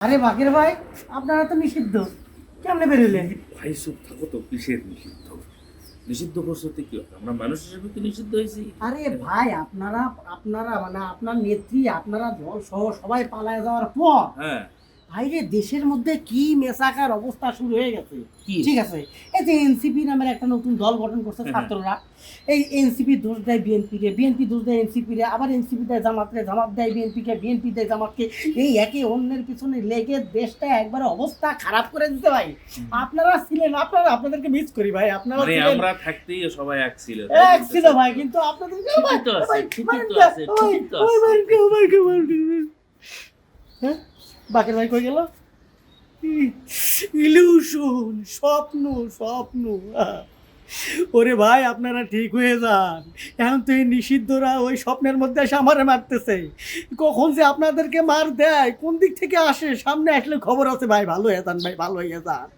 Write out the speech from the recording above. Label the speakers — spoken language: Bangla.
Speaker 1: আরে বাকের ভাই, আপনারা তো নিষিদ্ধ, কেমনে বেরোলেন?
Speaker 2: ভাই চুপ থাকো তো, কিসের নিষিদ্ধ? নিষিদ্ধ করছো তো কি হবে? আমরা মানুষ হিসেবে তো নিষিদ্ধ হয়েছি।
Speaker 1: আরে ভাই, আপনারা আপনারা মানে আপনার নেত্রী, আপনারা দল সহ সবাই পালায় যাওয়ার পর
Speaker 2: হ্যাঁ,
Speaker 1: বাইরে দেশের মধ্যে কি মেসাকার অবস্থা শুরু হয়ে গেছে।
Speaker 2: কি?
Speaker 1: ঠিক আছে, এই যে এনসিপি নামের একটা নতুন দল গঠন করছে
Speaker 2: হ্যাঁ।
Speaker 1: ছাত্ররা। এই এনসিপি দোষ দেয় বিএনপি রে, বিএনপি দোষ দেয় এনসিপি রে, আবার এনসিপি দেয় জামাত রে, জামাত দেয় বিএনপি কে, বিএনপি দেয় জামাতকে। এই একে অন্যের পিছনে লেগে দেশটা একবারে অবস্থা খারাপ করে দিতে ভাই। আপনারা ছিলেন, আপনাদেরকে মিস করি ভাই। আপনারা
Speaker 2: মানে
Speaker 1: ছিলেন,
Speaker 2: আমরা থাকতেই সবাই এক ছিল।
Speaker 1: এক ছিল ভাই, কিন্তু আপনাদেরকে ভাই,
Speaker 2: ঠিকই তো আছে,
Speaker 1: ভাই,
Speaker 2: ঠিকই
Speaker 1: মারেন
Speaker 2: তো
Speaker 1: না,
Speaker 2: আছে,
Speaker 1: ভাই,
Speaker 2: ঠিকই তো
Speaker 1: ভাই,
Speaker 2: আছে।
Speaker 1: মারেন না, ভাই, মারেন না। হ্যাঁ, বাকের ভাই কই গেল? ইলিউশন, স্বপ্ন, স্বপ্ন। ওরে ভাই, আপনারা ঠিক হয়ে যান। এখন তো এই নিষিদ্ধরা ওই স্বপ্নের মধ্যে এসে আমারে মারতেছে। কখন যে আপনাদেরকে মার দেয়, কোন দিক থেকে আসে, সামনে আসলে খবর আছে ভাই। ভালো হয়ে যান ভাই, ভালো হয়ে যান।